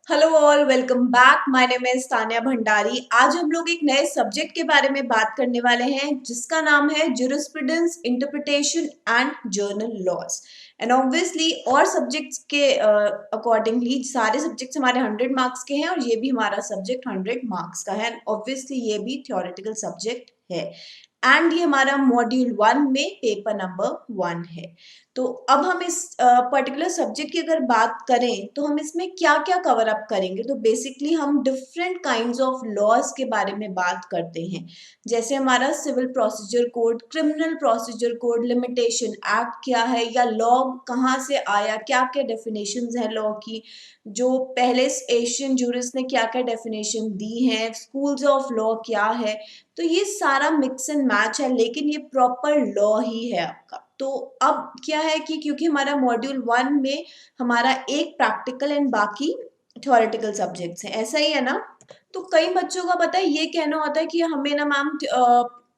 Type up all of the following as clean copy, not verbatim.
Hello all, welcome back. My name is Tanya Bhandari. आज हम लोग एक नए सब्जेक्ट के बारे में बात करने वाले हैं जिसका नाम है jurisprudence, interpretation and general laws. And obviously और सब्जेक्ट्स के अकॉर्डिंगली सारे सब्जेक्ट्स हमारे 100 मार्क्स के हैं और ये भी हमारा सब्जेक्ट 100 मार्क्स का है। ऑब्वियसली ये भी थ्योरेटिकल सब्जेक्ट है एंड ये हमारा मॉड्यूल 1 में पेपर नंबर 1 है। तो अब हम इस पर्टिकुलर सब्जेक्ट की अगर बात करें तो हम इसमें क्या क्या कवर अप करेंगे। तो बेसिकली हम डिफरेंट काइंड्स ऑफ लॉज के बारे में बात करते हैं, जैसे हमारा civil procedure code, criminal procedure code, limitation act क्या है या लॉ कहाँ से आया, क्या क्या डेफिनेशंस हैं लॉ की, जो पहले एशियन जूरिस्ट ने क्या क्या डेफिनेशन दी हैं, स्कूल्स ऑफ लॉ क्या है। तो ये सारा मिक्स एंड मैच है, लेकिन ये प्रॉपर लॉ ही है आपका। तो अब क्या है कि क्योंकि हमारा मॉड्यूल 1 में हमारा एक प्रैक्टिकल एंड बाकी थ्योरेटिकल सब्जेक्ट्स हैं, ऐसा ही है ना। तो कई बच्चों का पता है ये कहना होता है कि हमें ना मैम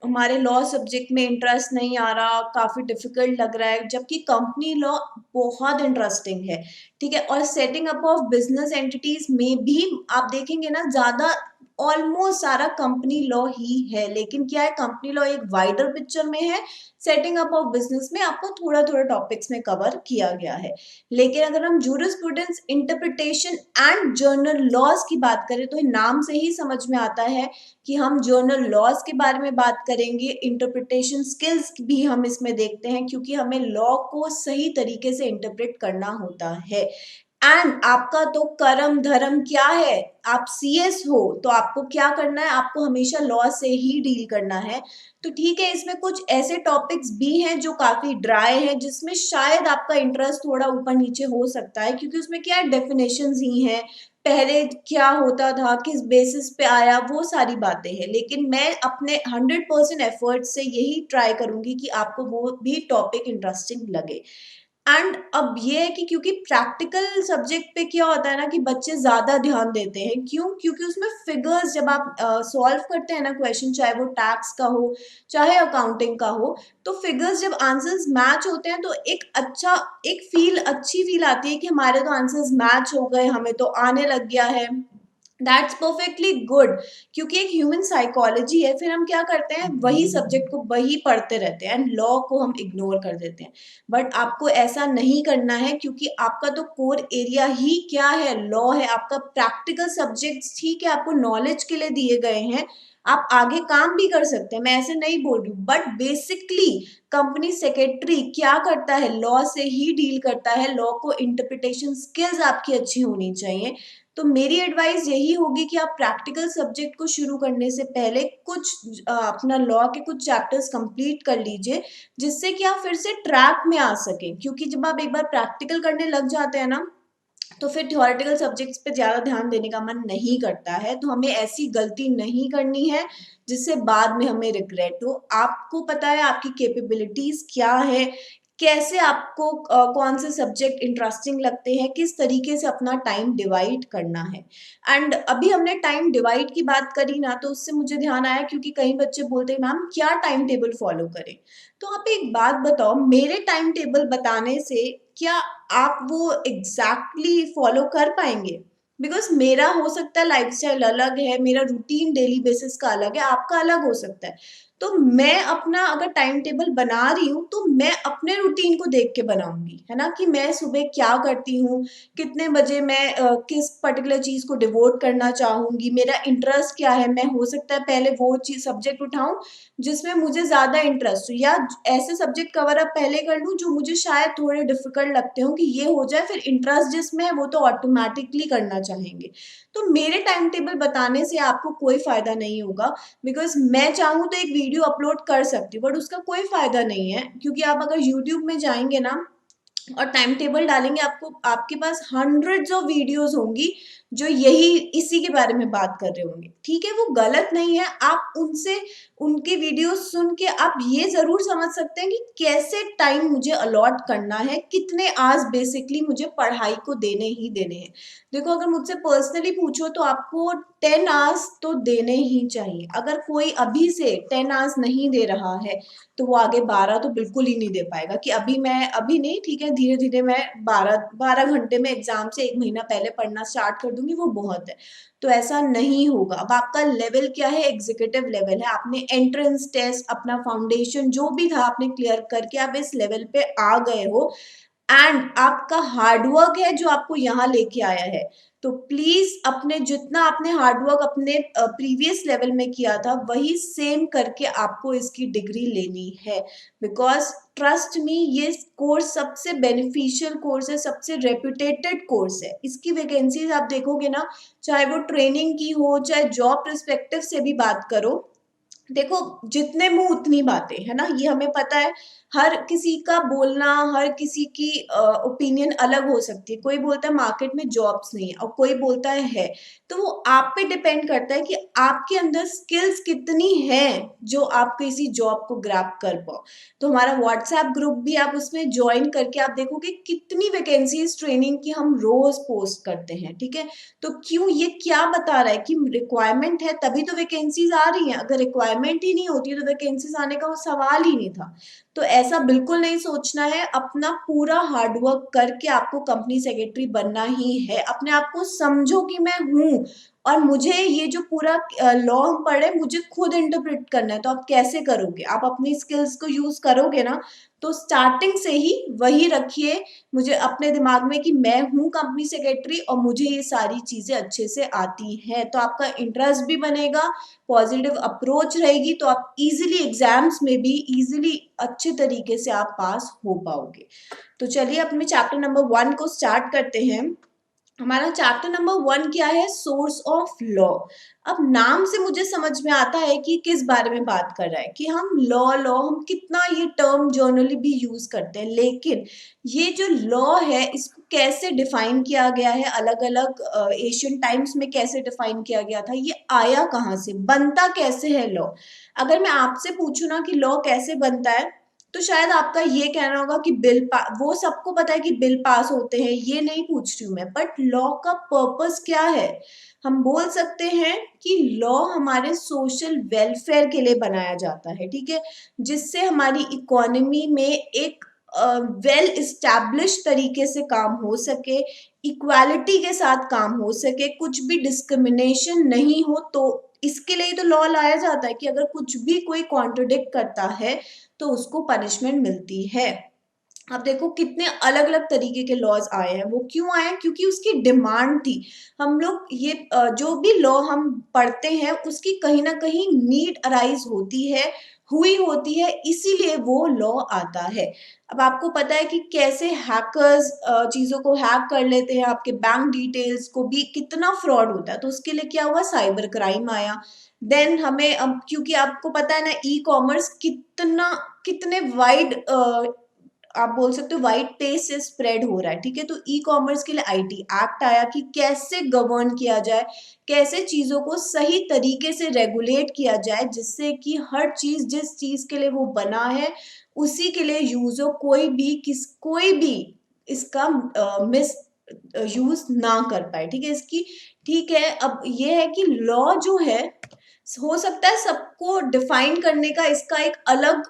हमारे लॉ सब्जेक्ट में इंटरेस्ट नहीं आ रहा, काफी डिफिकल्ट लग रहा है, जबकि कंपनी लॉ बहुत इंटरेस्टिंग है। ठीक है, और setting up of business entities में भी आप देखेंगे ना, ज्यादा ऑलमोस्ट सारा कंपनी लॉ ही है, लेकिन क्या है, कंपनी लॉ एक वाइडर पिक्चर में है, सेटिंग अप ऑफ बिजनेस में आपको थोड़ा थोड़ा टॉपिक्स में कवर किया गया है। लेकिन अगर हम jurisprudence, interpretation and general laws की बात करें तो नाम से ही समझ में आता है कि हम जर्नल लॉज के बारे में बात करेंगे। इंटरप्रिटेशन स्किल्स भी हम इसमें देखते हैं, क्योंकि हमें लॉ को सही तरीके से इंटरप्रेट करना होता है। एंड आपका तो कर्म धर्म क्या है, आप सीएस हो तो आपको क्या करना है, आपको हमेशा लॉ से ही डील करना है। तो ठीक है, इसमें कुछ ऐसे टॉपिक्स भी हैं जो काफी ड्राई हैं, जिसमें शायद आपका इंटरेस्ट थोड़ा ऊपर नीचे हो सकता है, क्योंकि उसमें क्या है, डेफिनेशंस ही हैं, पहले क्या होता था, किस बेसिस पे आया, वो सारी बातें हैं। लेकिन मैं अपने 100% एफर्ट से यही ट्राई करूंगी कि आपको वो भी टॉपिक इंटरेस्टिंग लगे। एंड अब ये है कि क्योंकि प्रैक्टिकल सब्जेक्ट पे क्या होता है ना कि बच्चे ज्यादा ध्यान देते हैं। क्यों? क्योंकि उसमें फिगर्स जब आप सॉल्व करते हैं ना क्वेश्चन, चाहे वो टैक्स का हो चाहे अकाउंटिंग का हो, तो फिगर्स जब आंसर्स मैच होते हैं तो एक अच्छी फील आती है कि हमारे तो आंसर्स मैच हो गए, हमें तो आने लग गया है। दैट्स परफेक्टली गुड, क्योंकि एक ह्यूमन साइकोलॉजी है। फिर हम क्या करते हैं, वही सब्जेक्ट को वही पढ़ते रहते हैं एंड लॉ को हम इग्नोर कर देते हैं। बट आपको ऐसा नहीं करना है, क्योंकि आपका तो कोर एरिया ही क्या है, लॉ है। आपका प्रैक्टिकल सब्जेक्ट्स ठीक है, आपको नॉलेज के लिए दिए गए हैं, आप आगे काम भी कर सकते हैं, मैं ऐसे नहीं बोल रही हूँ, बट बेसिकली कंपनी सेक्रेटरी क्या करता है, लॉ से ही डील करता है। लॉ को इंटरप्रिटेशन स्किल्स आपकी अच्छी होनी चाहिए। तो मेरी एडवाइस यही होगी कि आप प्रैक्टिकल सब्जेक्ट को शुरू करने से पहले कुछ अपना लॉ के कुछ चैप्टर्स कंप्लीट कर लीजिए, जिससे कि आप फिर से ट्रैक में आ सकें। क्योंकि जब आप एक बार प्रैक्टिकल करने लग जाते हैं ना, तो फिर थ्योरेटिकल सब्जेक्ट्स पे ज़्यादा ध्यान देने का मन नहीं करता है। तो हमें ऐसी गलती नहीं करनी है जिससे बाद में हमें रिग्रेट हो। आपको पता है आपकी कैपेबिलिटीज क्या है, कैसे आपको कौन से सब्जेक्ट इंटरेस्टिंग लगते हैं, किस तरीके से अपना टाइम डिवाइड करना है। एंड अभी हमने टाइम डिवाइड की बात करी ना, तो उससे मुझे ध्यान आया, क्योंकि कई बच्चे बोलते हैं मैम क्या टाइम टेबल फॉलो करें। तो आप एक बात बताओ, मेरे टाइम टेबल बताने से क्या आप वो एग्जैक्टली फॉलो कर पाएंगे? बिकॉज मेरा हो सकता है लाइफस्टाइल अलग है, मेरा रूटीन डेली बेसिस का अलग है, आपका अलग हो सकता है। तो मैं अपना अगर टाइम टेबल बना रही हूँ तो मैं अपने रूटीन को देख के बनाऊंगी, है ना, कि मैं सुबह क्या करती हूँ, कितने बजे मैं किस पर्टिकुलर चीज को डिवोट करना चाहूंगी, मेरा इंटरेस्ट क्या है। मैं हो सकता है पहले वो चीज सब्जेक्ट उठाऊं जिसमें मुझे ज्यादा इंटरेस्ट हो, या ऐसे सब्जेक्ट कवर अप पहले कर लूं जो मुझे शायद थोड़े डिफिकल्ट लगते हो, कि ये हो जाए, फिर इंटरेस्ट जिसमें है वो तो ऑटोमेटिकली करना चाहेंगे। तो मेरे टाइम टेबल बताने से आपको कोई फायदा नहीं होगा। बिकॉज मैं चाहूँ तो एक वीडियो अपलोड कर सकती हूँ, बट उसका कोई फायदा नहीं है, क्योंकि आप अगर यूट्यूब में जाएंगे ना और टाइम टेबल डालेंगे, आपको आपके पास हंड्रेड्स ऑफ वीडियोस होंगी जो यही इसी के बारे में बात कर रहे होंगे। ठीक है, वो गलत नहीं है, आप उनसे उनके वीडियोस सुन के आप ये जरूर समझ सकते हैं कि कैसे टाइम मुझे अलॉट करना है, कितने आवर्स बेसिकली मुझे पढ़ाई को देने ही देने हैं। देखो, अगर मुझसे पर्सनली पूछो तो आपको 10 आवर्स तो देने ही चाहिए। अगर कोई अभी से 10 आवर्स नहीं दे रहा है तो वो आगे 12 तो बिल्कुल ही नहीं दे पाएगा, कि अभी नहीं, ठीक है, धीरे धीरे मैं 12 12 घंटे में एग्जाम से 1 महीना पहले पढ़ना स्टार्ट कर दूंगी वो बहुत है, तो ऐसा नहीं होगा। अब आपका लेवल क्या है, एग्जीक्यूटिव लेवल है, आपने एंट्रेंस टेस्ट अपना फाउंडेशन जो भी था आपने क्लियर करके आप इस लेवल पे आ गए हो, एंड आपका हार्डवर्क है जो आपको यहाँ लेके आया है। तो प्लीज अपने जितना आपने हार्डवर्क अपने प्रीवियस लेवल में किया था वही सेम करके आपको इसकी डिग्री लेनी है, बिकॉज ट्रस्ट मी ये कोर्स सबसे बेनिफिशियल कोर्स है, सबसे रेप्यूटेटेड कोर्स है। इसकी वैकेंसीज आप देखोगे ना, चाहे वो ट्रेनिंग की हो चाहे जॉब पर्सपेक्टिव से भी बात करो, देखो जितने मुंह उतनी बातें, है ना, ये हमें पता है। हर किसी का बोलना, हर किसी की ओपिनियन अलग हो सकती है। कोई बोलता है मार्केट में जॉब्स नहीं है और कोई बोलता है। तो वो आप पे डिपेंड करता है कि आपके अंदर स्किल्स कितनी हैं जो आप किसी जॉब को ग्रैब कर पाओ। तो हमारा व्हाट्सएप ग्रुप भी आप उसमें ज्वाइन करके आप देखोगे कितनी वैकेंसीज ट्रेनिंग की हम रोज पोस्ट करते हैं, ठीक है। तो क्यों, ये क्या बता रहा है कि रिक्वायरमेंट है तभी तो वैकेंसीज आ रही हैं, अगर रिक्वायरमेंट ही नहीं होती तो वैकेंसीज आने का वो सवाल ही नहीं था। तो ऐसा बिल्कुल नहीं सोचना है, अपना पूरा हार्डवर्क करके आपको कंपनी सेक्रेटरी बनना ही है। अपने आप को समझो कि मैं हूँ और मुझे ये जो पूरा लॉ हम पढ़े मुझे खुद इंटरप्रेट करना है। तो आप कैसे करोगे, आप अपनी स्किल्स को यूज करोगे ना, तो स्टार्टिंग से ही वही रखिए मुझे अपने दिमाग में कि मैं हूँ कंपनी सेक्रेटरी और मुझे ये सारी चीजें अच्छे से आती हैं। तो आपका इंटरेस्ट भी बनेगा, पॉजिटिव अप्रोच रहेगी, तो आप इजीली एग्जाम्स में भी इजीली अच्छे तरीके से आप पास हो पाओगे। तो चलिए अपने चैप्टर नंबर 1 को स्टार्ट करते हैं। हमारा चैप्टर नंबर 1 क्या है, सोर्स ऑफ लॉ। अब नाम से मुझे समझ में आता है कि किस बारे में बात कर रहा है, कि हम लॉ लॉ हम कितना ये टर्म जर्नली भी यूज करते हैं, लेकिन ये जो लॉ है इसको कैसे डिफाइन किया गया है, अलग अलग एशियन टाइम्स में कैसे डिफाइन किया गया था, ये आया कहाँ से, बनता कैसे है लॉ। अगर मैं आपसे पूछूं ना कि लॉ कैसे बनता है, तो शायद आपका ये कहना होगा कि वो सबको पता है कि बिल पास होते हैं, ये नहीं पूछ रही हूँ मैं, बट लॉ का पर्पस क्या है। हम बोल सकते हैं कि लॉ हमारे सोशल वेलफेयर के लिए बनाया जाता है, ठीक है, जिससे हमारी इकोनॉमी में एक वेल इस्टेब्लिश तरीके से काम हो सके, इक्वालिटी के साथ काम हो सके, कुछ भी डिस्क्रिमिनेशन नहीं हो। तो इसके लिए तो लॉ लाया जाता है कि अगर कुछ भी कोई कॉन्ट्रोडिक्ट करता है तो उसको पनिशमेंट मिलती है। अब देखो कितने अलग अलग तरीके के लॉज आए हैं, वो क्यों आए हैं, क्योंकि उसकी डिमांड थी। हम लोग ये जो भी लॉ हम पढ़ते हैं उसकी कहीं ना कहीं नीड अराइज होती है, हुई होती है, इसीलिए वो लॉ आता है। अब आपको पता है कि कैसे हैकर्स चीजों को हैक कर लेते हैं, आपके बैंक डिटेल्स को भी कितना फ्रॉड होता है, तो उसके लिए क्या हुआ, साइबर क्राइम आया। देन हमें क्योंकि आपको पता है ना ई कॉमर्स कितने वाइड आप बोल सकते हो वाइड पेस से स्प्रेड हो रहा है, ठीक है। तो ई कॉमर्स के लिए आईटी एक्ट आया कि कैसे गवर्न किया जाए, कैसे चीजों को सही तरीके से रेगुलेट किया जाए, जिससे कि हर चीज जिस चीज के लिए वो बना है उसी के लिए यूज हो, कोई भी इसका मिस यूज ना कर पाए, ठीक है इसकी। ठीक है, अब ये है कि लॉ जो है हो सकता है सबको डिफाइन करने का इसका एक अलग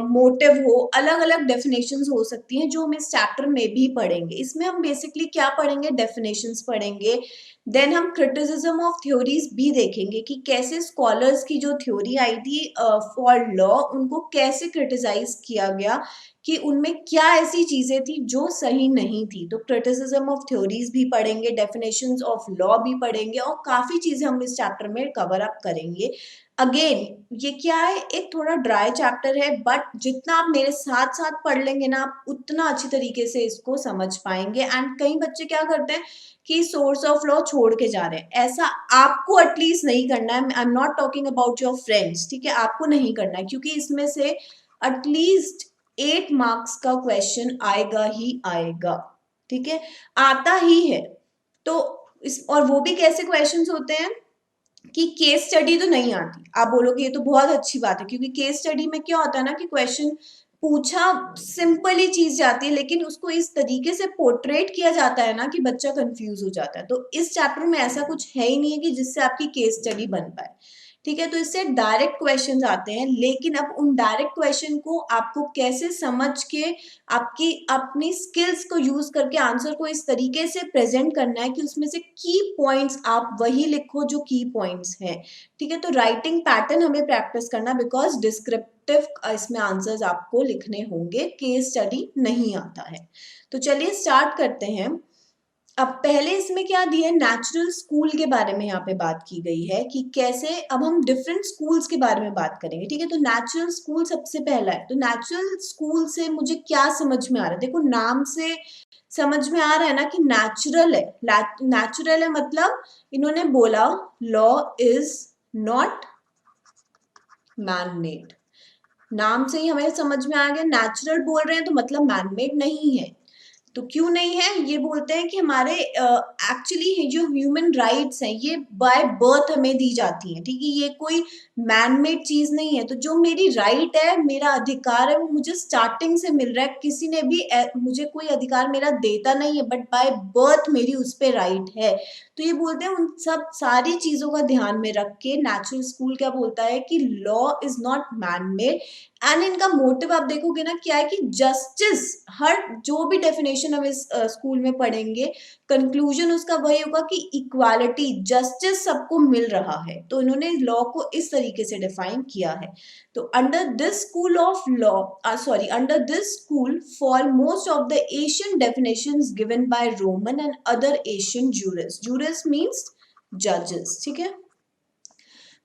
मोटिव हो, अलग अलग डेफिनेशंस हो सकती हैं जो हम इस चैप्टर में भी पढ़ेंगे। इसमें हम बेसिकली क्या पढ़ेंगे, डेफिनेशंस पढ़ेंगे। देन हम क्रिटिसिज्म ऑफ थ्योरीज भी देखेंगे कि कैसे स्कॉलर्स की जो थ्योरी आई थी फॉर लॉ उनको कैसे क्रिटिसाइज किया गया, कि उनमें क्या ऐसी चीजें थी जो सही नहीं थी। तो क्रिटिसिज्म ऑफ थ्योरीज भी पढ़ेंगे, डेफिनेशंस ऑफ लॉ भी पढ़ेंगे और काफी चीजें हम इस चैप्टर में कवर अप करेंगे। अगेन ये क्या है, एक थोड़ा ड्राई चैप्टर है, बट जितना आप मेरे साथ साथ पढ़ लेंगे ना आप उतना अच्छी तरीके से इसको समझ पाएंगे। एंड कई बच्चे क्या करते हैं कि सोर्स ऑफ लॉ छोड़ के जा रहे हैं, ऐसा आपको एटलीस्ट नहीं करना है। I am not talking about your friends, ठीक है, आपको नहीं करना है, क्योंकि इसमें से एटलीस्ट 8 मार्क्स का क्वेश्चन आएगा ही आएगा, ठीक है, आता ही है। तो इस और वो भी कैसे क्वेश्चंस होते हैं कि केस स्टडी तो नहीं आती। आप बोलोगे ये तो बहुत अच्छी बात है, क्योंकि केस स्टडी में क्या होता है ना कि क्वेश्चन पूछा सिंपली चीज जाती है, लेकिन उसको इस तरीके से पोर्ट्रेट किया जाता है ना कि बच्चा कंफ्यूज हो जाता है। तो इस चैप्टर में ऐसा कुछ है ही नहीं है कि जिससे आपकी केस स्टडी बन पाए, ठीक है। तो इससे डायरेक्ट क्वेश्चंस आते हैं, लेकिन अब उन डायरेक्ट क्वेश्चन को आपको कैसे समझ के आपकी अपनी स्किल्स को यूज करके आंसर को इस तरीके से प्रेजेंट करना है कि उसमें से की पॉइंट्स आप वही लिखो जो की पॉइंट्स हैं। ठीक है। तो राइटिंग पैटर्न हमें प्रैक्टिस करना, बिकॉज डिस्क्रिप्टिव इसमें आंसर्स आपको लिखने होंगे, केस स्टडी नहीं आता है। तो चलिए स्टार्ट करते हैं। अब पहले इसमें क्या दिया है, नेचुरल स्कूल के बारे में यहाँ पे बात की गई है कि कैसे, अब हम डिफरेंट स्कूल्स के बारे में बात करेंगे। ठीक है। तो नेचुरल स्कूल सबसे पहला है। तो नेचुरल स्कूल से मुझे क्या समझ में आ रहा है, देखो नाम से समझ में आ रहा है ना कि नेचुरल है। नेचुरल है मतलब इन्होंने बोला law is not man made. नाम से ही हमें समझ में आ गया, नेचुरल बोल रहे हैं तो मतलब मैनमेड नहीं है। तो क्यों नहीं है, ये बोलते हैं कि हमारे एक्चुअली जो ह्यूमन राइट्स हैं ये बाय बर्थ हमें दी जाती हैं। ठीक है। ये कोई मैनमेड चीज नहीं है। तो जो मेरी राइट है, मेरा अधिकार है, वो मुझे स्टार्टिंग से मिल रहा है। किसी ने भी मुझे कोई अधिकार मेरा देता नहीं है, बट बाय बर्थ मेरी उस पर राइट है। तो ये बोलते हैं उन सब सारी चीजों का ध्यान में रख के नेचुरल स्कूल क्या बोलता है कि law is not manmade. And इनका मोटिव आप देखोगे ना क्या है कि जस्टिस, हर जो भी डेफिनेशन हम इस स्कूल में पढ़ेंगे, कंक्लूजन उसका वही होगा कि इक्वालिटी, जस्टिस सबको मिल रहा है। तो इन्होंने लॉ को इस तरीके से डिफाइन किया है। तो under this school of law, under this school fall most of the Asian definitions given by Roman and other Asian jurist. Jurist means जजेस। ठीक है।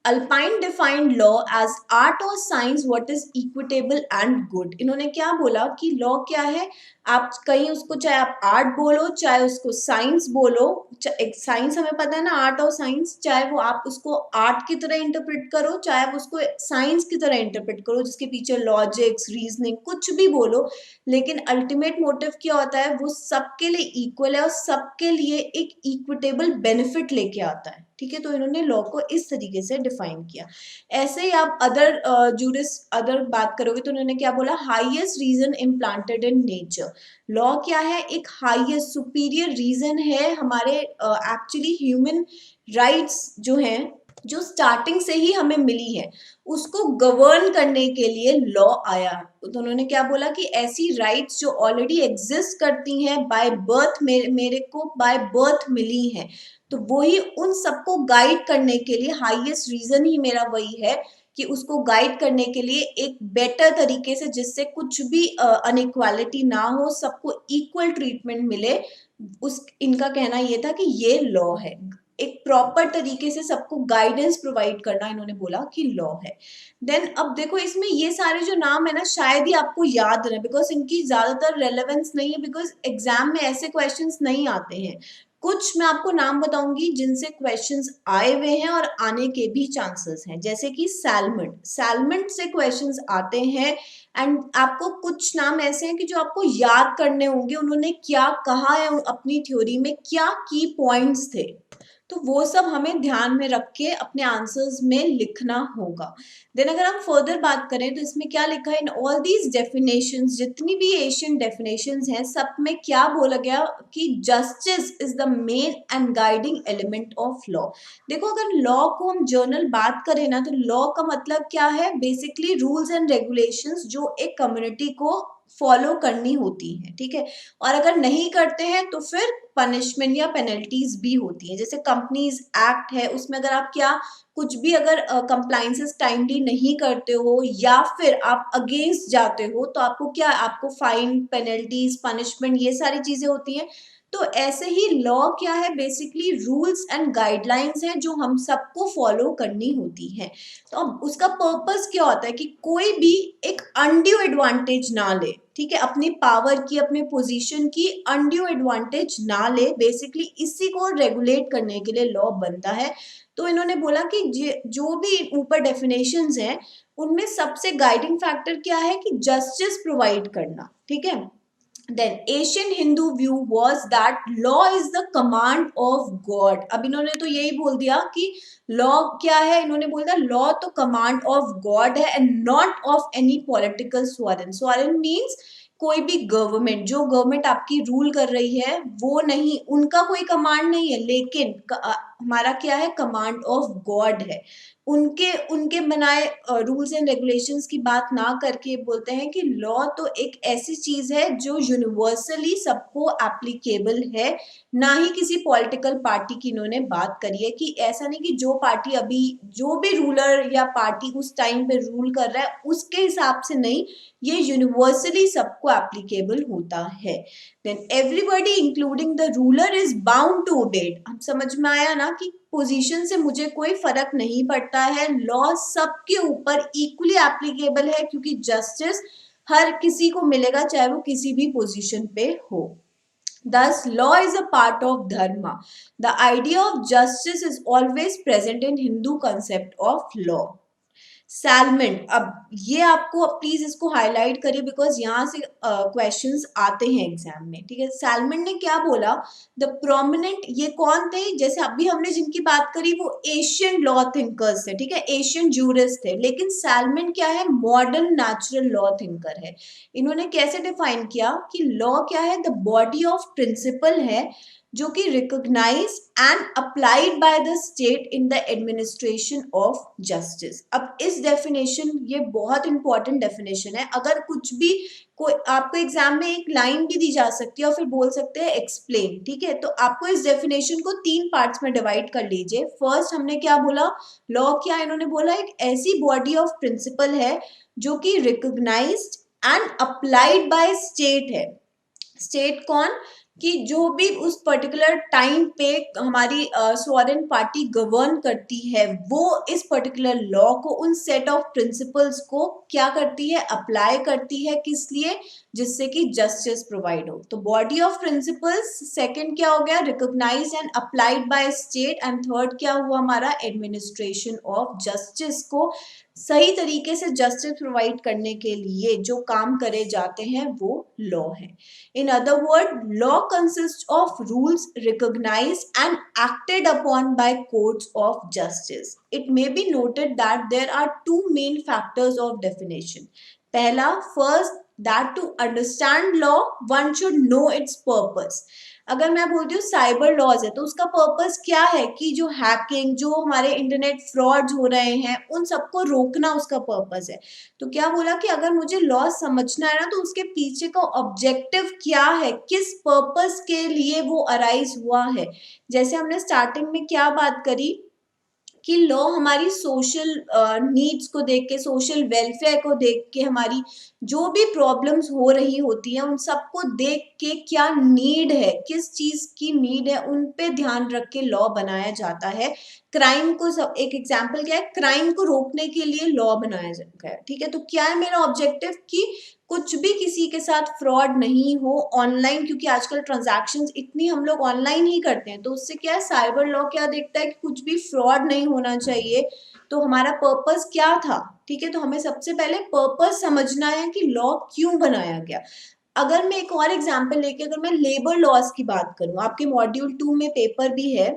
Ulpian defined law as art और science what is equitable and good. इन्होंने क्या बोला कि law क्या है, आप कहीं उसको चाहे आप आर्ट बोलो चाहे उसको साइंस बोलो, साइंस हमें पता है ना, आर्ट और साइंस, चाहे वो आप उसको आर्ट की तरह इंटरप्रेट करो चाहे आप उसको साइंस की तरह इंटरप्रेट करो, जिसके पीछे लॉजिक्स रीजनिंग कुछ भी बोलो, लेकिन अल्टीमेट मोटिव क्या होता है, वो सबके लिए इक्वल है और सबके लिए एक इक्विटेबल बेनिफिट लेके आता है। ठीक है। तो इन्होंने लॉ को इस तरीके से डिफाइन किया। ऐसे ही आप अदर अदर बात करोगे तो उन्होंने क्या बोला, highest reason implanted in nature. Law क्या है, एक हाईएस्ट सुपीरियर रीजन है हमारे एक्चुअली ह्यूमन राइट्स जो हैं, जो स्टार्टिंग से ही हमें मिली है, उसको गवर्न करने के लिए लॉ आया। तो उन्होंने क्या बोला कि ऐसी राइट्स जो ऑलरेडी एग्जिस्ट करती हैं बाय बर्थ, मेरे को बाय बर्थ मिली हैं, तो वही उन सबको गाइड करने के लिए, हाईएस्ट रीजन ही मेरा वही है कि उसको गाइड करने के लिए एक बेटर तरीके से, जिससे कुछ भी अनइक्वालिटी ना हो, सबको इक्वल ट्रीटमेंट मिले, उस इनका कहना ये था कि ये लॉ है। एक प्रॉपर तरीके से सबको गाइडेंस प्रोवाइड करना इन्होंने बोला कि लॉ है। देन अब देखो इसमें ये सारे जो नाम है ना, शायद ही आपको याद रहे, बिकॉज इनकी ज्यादातर रेलेवेंस नहीं है, बिकॉज एग्जाम में ऐसे क्वेश्चंस नहीं आते हैं। कुछ मैं आपको नाम बताऊंगी जिनसे क्वेश्चंस आए हुए हैं और आने के भी चांसेस हैं, जैसे कि सैल्मन, सैल्मन से क्वेश्चंस आते हैं। एंड आपको कुछ नाम ऐसे हैं कि जो आपको याद करने होंगे, उन्होंने क्या कहा है अपनी थ्योरी में, क्या की पॉइंट्स थे, तो वो सब हमें ध्यान में रख के अपने आंसर्स में लिखना होगा। देन अगर हम फर्दर बात करें तो इसमें क्या लिखा है, इन ऑल दीज डेफिनेशंस, जितनी भी एशियन डेफिनेशंस हैं, सब में क्या बोला गया कि justice is the main and guiding element of law. देखो अगर लॉ को हम जर्नल बात करें ना, तो लॉ का मतलब क्या है, बेसिकली रूल्स एंड रेगुलेशंस जो एक कम्युनिटी को फॉलो करनी होती है। ठीक है। और अगर नहीं करते हैं तो फिर पनिशमेंट या पेनल्टीज भी होती है। जैसे कंपनीज एक्ट है, उसमें अगर आप क्या कुछ भी अगर कंप्लाइंसेस टाइमली नहीं करते हो या फिर आप अगेंस्ट जाते हो, तो आपको क्या, आपको फाइन, पेनल्टीज, पनिशमेंट, ये सारी चीजें होती हैं। तो ऐसे ही लॉ क्या है, बेसिकली रूल्स एंड गाइडलाइंस है जो हम सबको फॉलो करनी होती है। तो अब उसका पर्पस क्या होता है कि कोई भी एक अनड्यू एडवांटेज ना ले। ठीक है। अपनी पावर की, अपने पोजीशन की अनड्यू एडवांटेज ना ले, बेसिकली इसी को रेगुलेट करने के लिए लॉ बनता है। तो इन्होंने बोला कि जो भी ऊपर डेफिनेशंस हैं, उनमें सबसे गाइडिंग फैक्टर क्या है कि जस्टिस प्रोवाइड करना। ठीक है। Then Asian Hindu view was that law is the command of God। अब इन्होंने तो यही बोल दिया कि लॉ क्या है, इन्होंने बोल दिया लॉ तो कमांड ऑफ गॉड है and not of any political sovereign. Sovereign means कोई भी गवर्नमेंट, जो गवर्नमेंट आपकी रूल कर रही है वो नहीं, उनका कोई कमांड नहीं है, लेकिन हमारा क्या है, कमांड ऑफ गॉड है। उनके उनके बनाए रूल्स एंड रेगुलेशंस की बात ना करके बोलते हैं कि लॉ तो एक ऐसी चीज है जो यूनिवर्सली सबको एप्लीकेबल है। ना ही किसी पॉलिटिकल पार्टी की इन्होंने बात करी है कि ऐसा नहीं कि जो पार्टी अभी जो भी रूलर या पार्टी उस टाइम पे रूल कर रहा है उसके हिसाब से नहीं, ये यूनिवर्सली सबको एप्लीकेबल होता है। Then everybody including the ruler is bound to obey it. हम समझ में आया ना कि पोजीशन से मुझे कोई फर्क नहीं पड़ता है, लॉ सबके ऊपर इक्वली एप्लीकेबल है क्योंकि जस्टिस हर किसी को मिलेगा चाहे वो किसी भी पोजीशन पे हो। Thus, law is a part of dharma. The idea of justice is always present in Hindu concept of law. Salmon, अब ये आपको प्लीज इसको हाईलाइट करिए बिकॉज यहाँ से क्वेश्चंस आते हैं एग्जाम में, ठीक है। सैलमन ने क्या बोला, द प्रोमिनेंट, ये कौन थे, जैसे अभी हमने जिनकी बात करी वो एशियन लॉ थिंकर्स थे, ठीक है, एशियन जूरिस्ट थे, लेकिन सैलमन क्या है, मॉडर्न नेचुरल लॉ थिंकर है। इन्होंने कैसे डिफाइन किया कि लॉ क्या है, द बॉडी ऑफ प्रिंसिपल है जो कि recognise and applied by the state in the administration of justice. अब इस डेफिनेशन, ये बहुत इंपॉर्टेंट डेफिनेशन है। अगर कुछ भी कोई आपको एग्जाम में एक लाइन भी दी जा सकती है और फिर बोल सकते हैं एक्सप्लेन, ठीक है, तो आपको इस डेफिनेशन को 3 पार्ट्स में डिवाइड कर लीजिए। फर्स्ट हमने क्या बोला, लॉ क्या, इन्होंने बोला एक ऐसी बॉडी ऑफ प्रिंसिपल है जो कि recognised and applied by state है। स्टेट कौन, कि जो भी उस पर्टिकुलर टाइम पे हमारी सॉवरेन पार्टी गवर्न करती है वो इस पर्टिकुलर लॉ को, उन सेट ऑफ प्रिंसिपल्स को क्या करती है, अप्लाई करती है, किस लिए, जिससे कि जस्टिस प्रोवाइड हो। तो बॉडी ऑफ प्रिंसिपल्स, सेकंड क्या हो गया, recognised and applied by state, and third क्या हुआ हमारा, एडमिनिस्ट्रेशन ऑफ जस्टिस को सही तरीके से जस्टिस प्रोवाइड करने के लिए जो काम करे जाते हैं वो लॉ है। In other words, law consists of rules recognized and acted upon by courts of justice. It may be noted that there are 2 main factors of definition. पहला, first, that to understand law, one should know its purpose. अगर मैं बोलती हूँ cyber laws है तो उसका purpose क्या है, कि जो हैकिंग, जो हमारे इंटरनेट फ्रॉड्स हो रहे हैं उन सबको रोकना उसका पर्पस है। तो क्या बोला कि अगर मुझे लॉ समझना है ना तो उसके पीछे का ऑब्जेक्टिव क्या है, किस पर्पस के लिए वो अराइज हुआ है। जैसे हमने स्टार्टिंग में क्या बात करी कि लॉ हमारी सोशल नीड्स को देख के, सोशल वेलफेयर को देख के, हमारी जो भी प्रॉब्लम्स हो रही होती हैं उन सबको देख के क्या नीड है, किस चीज की नीड है, उन पे ध्यान रख के लॉ बनाया जाता है। क्राइम को सब, एक एग्जांपल क्या है, क्राइम को रोकने के लिए लॉ बनाया जाता है, ठीक है। तो क्या है मेरा ऑब्जेक्टिव, कि कुछ भी किसी के साथ फ्रॉड नहीं हो ऑनलाइन, क्योंकि आजकल ट्रांजैक्शंस इतनी हम लोग ऑनलाइन ही करते हैं, तो उससे क्या है, साइबर लॉ क्या देखता है कि कुछ भी फ्रॉड नहीं होना चाहिए। तो हमारा पर्पस क्या था, ठीक है, तो हमें सबसे पहले पर्पस समझना है कि लॉ क्यों बनाया गया। अगर मैं एक और एग्जांपल लेके, अगर मैं लेबर लॉज की बात करूं, आपके मॉड्यूल 2 में पेपर भी है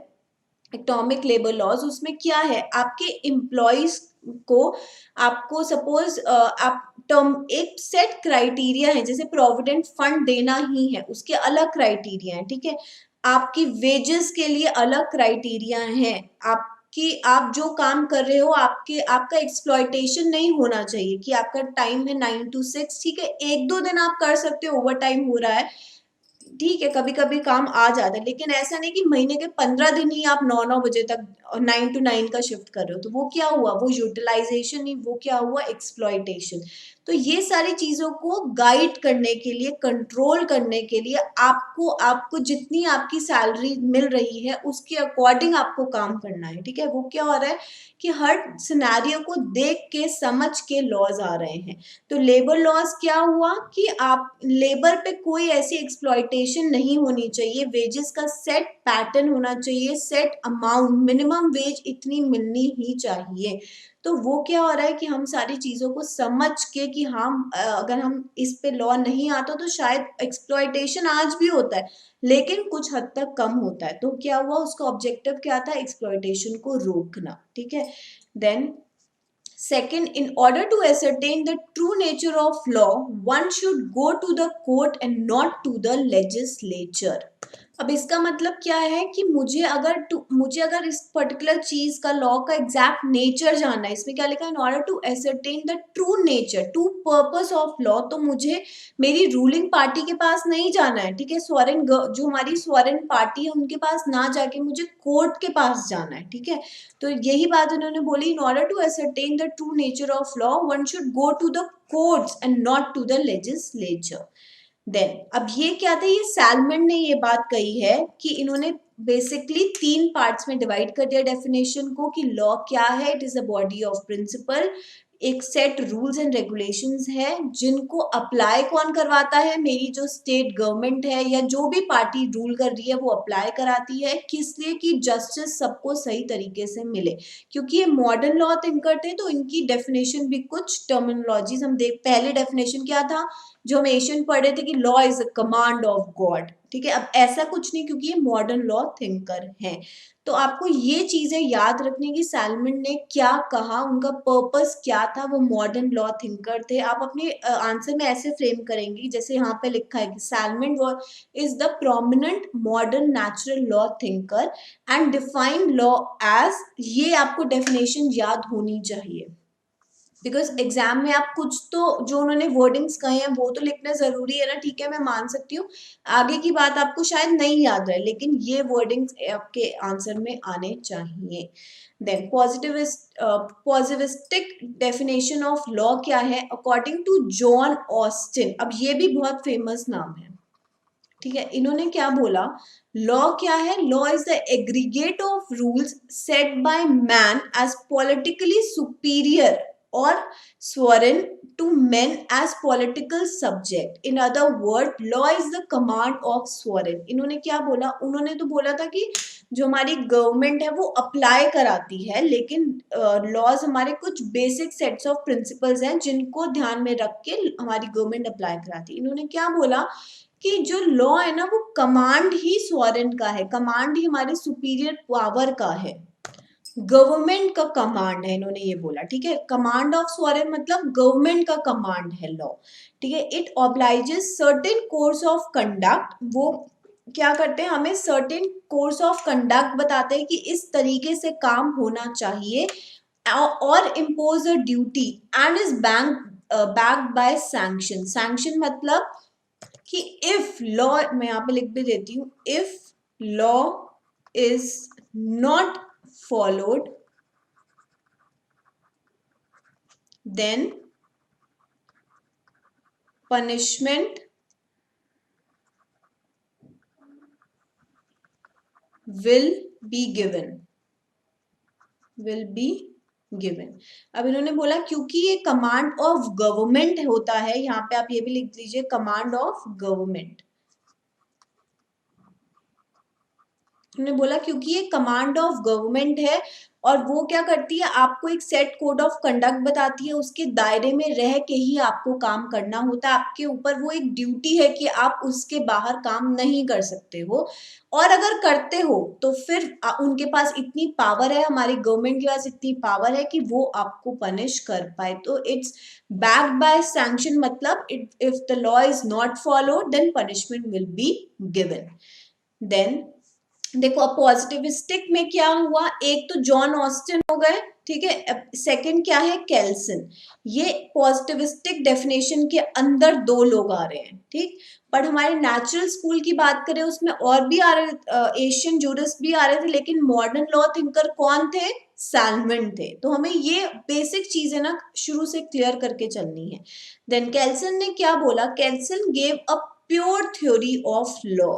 इकोनॉमिक लेबर लॉज, उसमें क्या है, आपके एम्प्लॉयज को, आपको सपोज आप टर्म, एक सेट क्राइटेरिया है, जैसे प्रोविडेंट फंड देना ही है, उसके अलग क्राइटेरिया है, ठीक है। आपकी वेजेस के लिए अलग क्राइटेरिया है, आपकी, आप जो काम कर रहे हो, आपका एक्सप्लॉयटेशन नहीं होना चाहिए, कि आपका टाइम है 9 to 6, ठीक है, 1-2 दिन आप कर सकते हो, ओवर टाइम हो रहा है, ठीक है, कभी कभी काम आ जाता है, लेकिन ऐसा नहीं कि महीने के 15 दिन ही आप 9 बजे तक 9 to 9 का शिफ्ट कर रहे हो, तो वो क्या हुआ, वो यूटिलाइजेशन नहीं, वो क्या हुआ, एक्सप्लॉयटेशन। तो ये सारी चीजों को गाइड करने के लिए, कंट्रोल करने के लिए आपको आपको जितनी आपकी सैलरी मिल रही है उसके अकॉर्डिंग आपको काम करना है, ठीक है। वो क्या हो रहा है कि हर सिनेरियो को देख के समझ के लॉज आ रहे हैं। तो लेबर लॉज क्या हुआ कि आप लेबर पे कोई ऐसी एक्सप्लॉयटेशन नहीं होनी चाहिए, वेजेस का सेट पैटर्न होना चाहिए, सेट अमाउंट, मिनिमम वेज इतनी मिलनी ही चाहिए। तो वो क्या हो रहा है कि हम सारी चीजों को समझ के, कि हम अगर हम इस पे लॉ नहीं आता तो शायद एक्सप्लॉयटेशन आज भी होता है लेकिन कुछ हद तक कम होता है। तो क्या हुआ, उसका ऑब्जेक्टिव क्या था, एक्सप्लॉयटेशन को रोकना, ठीक है। Then second, in order to ascertain the true nature of law, one should go to the court and not to the legislature. अब इसका मतलब क्या है कि मुझे अगर इस पर्टिकुलर चीज का लॉ का एग्जैक्ट नेचर जानना है, इसमें क्या लिखा है, in order to ascertain the true nature true purpose of law, तो मुझे मेरी रूलिंग पार्टी के पास नहीं जाना है, ठीक है, जो हमारी स्वरन पार्टी है उनके पास ना जाके मुझे कोर्ट के पास जाना है, ठीक है। तो यही बात उन्होंने बोली, in order to ascertain the true nature of law one should go to the courts and not to the legislature. Then अब ये क्या था, ये सैलमन ने ये बात कही है कि इन्होंने बेसिकली 3 पार्ट्स में डिवाइड कर दिया डेफिनेशन को, कि लॉ क्या है, it is a body of principle, एक सेट रूल्स एंड रेगुलेशंस है जिनको अप्लाई कौन करवाता है, मेरी जो स्टेट गवर्नमेंट है या जो भी पार्टी रूल कर रही है वो अप्लाई कराती है, किस लिए, कि जस्टिस सबको सही तरीके से मिले। क्योंकि ये मॉडर्न लॉ थिंकर थे तो इनकी डेफिनेशन भी कुछ टर्मिनोलॉजीज हम देख, पहले डेफिनेशन क्या था जो हम एशियन पढ़े थे कि law is a command of God, ठीक है। अब ऐसा कुछ नहीं, क्योंकि ये मॉडर्न लॉ थिंकर हैं। तो आपको ये चीजें याद रखनी कि सैलमन ने क्या कहा, उनका पर्पस क्या था, वो मॉडर्न लॉ थिंकर थे। आप अपने आंसर में ऐसे फ्रेम करेंगी जैसे यहाँ पे लिखा है कि Salmond is the prominent modern natural law thinker and define law as, ये आपको डेफिनेशन याद होनी चाहिए, बिकॉज एग्जाम में आप कुछ तो जो उन्होंने वर्डिंग्स कहे हैं वो तो लिखना जरूरी है ना, ठीक है, मैं मान सकती हूँ आगे की बात आपको शायद नहीं याद रहे, लेकिन ये वर्डिंग्स आपके आंसर में आने चाहिए। Then positivistic definition of law क्या है, अकॉर्डिंग टू जॉन ऑस्टिन। अब ये भी बहुत फेमस नाम है, ठीक है। इन्होंने क्या बोला, लॉ क्या है, law is the aggregate of rules set by man as politically superior और sovereign to men as political subject. In other word, law is the command of स्वरन। इन्होंने क्या बोला, उन्होंने तो बोला था कि जो हमारी गवर्नमेंट है वो अप्लाई कराती है, लेकिन लॉज हमारे कुछ बेसिक सेट्स ऑफ प्रिंसिपल्स हैं जिनको ध्यान में रख के हमारी गवर्नमेंट अप्लाई कराती है। इन्होंने क्या बोला कि जो लॉ है ना वो कमांड ही स्वरन का है, कमांड ही हमारे सुपीरियर पावर का है, गवर्नमेंट का कमांड है, इन्होंने ये बोला, ठीक है। कमांड ऑफ स्वरन मतलब गवर्नमेंट का कमांड है लॉ, ठीक है। It obliges certain course of conduct, वो क्या करते हैं, हमें सर्टेन कोर्स ऑफ कंडक्ट बताते हैं कि इस तरीके से काम होना चाहिए, और impose a duty and is backed by sanction. Sanction मतलब कि इफ लॉ, मैं यहाँ पे लिख भी देती हूँ, if law is not followed, then punishment will be given, अब इन्होंने बोला क्योंकि ये कमांड ऑफ गवर्नमेंट होता है, यहाँ पे आप ये भी लिख लीजिए, कमांड ऑफ गवर्नमेंट। उन्होंने बोला क्योंकि ये कमांड ऑफ गवर्नमेंट है और वो क्या करती है, आपको एक सेट कोड ऑफ कंडक्ट बताती है, उसके दायरे में रह के ही आपको काम करना होता है, आपके ऊपर वो एक ड्यूटी है कि आप उसके बाहर काम नहीं कर सकते हो, और अगर करते हो तो फिर उनके पास इतनी पावर है, हमारी गवर्नमेंट के पास इतनी पावर है कि वो आपको पनिश कर पाए। तो इट्स बैक्ड बाय सैंक्शन, मतलब if the law is not followed then punishment will be given. Then देखो पॉजिटिविस्टिक में क्या हुआ, एक तो जॉन ऑस्टिन हो गए, ठीक है, सेकंड क्या है, केल्सन। ये पॉजिटिविस्टिक डेफिनेशन के अंदर 2 लोग आ रहे हैं, ठीक। बट हमारे नेचुरल स्कूल की बात करें उसमें और भी आ रहे, एशियन जूरिस्ट भी आ रहे थे, लेकिन मॉडर्न लॉ थिंकर कौन थे, सैलमन थे। तो हमें ये बेसिक चीजें ना शुरू से क्लियर करके चलनी है। देन केल्सन ने क्या बोला, Kelsen gave a pure theory of law.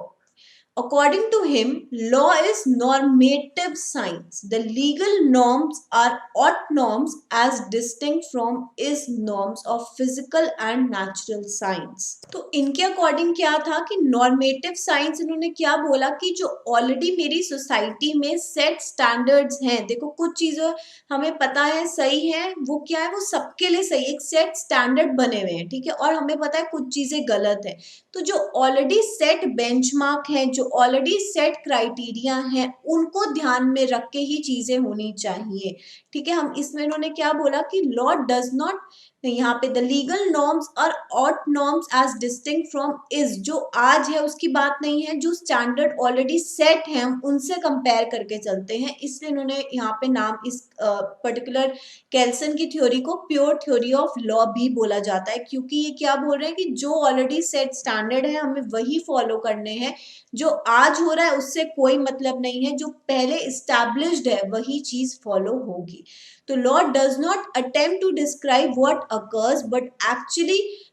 According to him, law is normative science. The legal norms are ought norms as distinct from is norms of physical and natural science. तो इनके according क्या था कि normative science, इन्होंने क्या बोला कि जो ऑलरेडी मेरी सोसाइटी में सेट स्टैंडर्ड्स हैं, देखो कुछ चीजें हमें पता है सही है, वो क्या है, वो सबके लिए सही, एक सेट स्टैंडर्ड बने हुए हैं, ठीक है, और हमें पता है कुछ चीजें गलत है। तो जो ऑलरेडी सेट बेंचमार्क हैं, जो ऑलरेडी सेट क्राइटेरिया हैं, उनको ध्यान में रख के ही चीजें होनी चाहिए, ठीक है। हम इसमें इन्होंने क्या बोला कि लॉ डज नॉट तो यहाँ पे द लीगल नॉर्म्स और ought norms as distinct from is, जो आज है उसकी बात नहीं है, जो स्टैंडर्ड ऑलरेडी सेट है हम उनसे कंपेयर करके चलते हैं, इसलिए इन्होंने यहाँ पे नाम इस पर्टिकुलर केल्सन की थ्योरी को प्योर थ्योरी ऑफ लॉ भी बोला जाता है, क्योंकि ये क्या बोल रहे हैं कि जो ऑलरेडी सेट स्टैंडर्ड है हमें वही फॉलो करने हैं, जो आज हो रहा है उससे कोई मतलब नहीं है, जो पहले इस्टेब्लिश्ड है वही चीज फॉलो होगी। तो law does not attempt to describe what occurs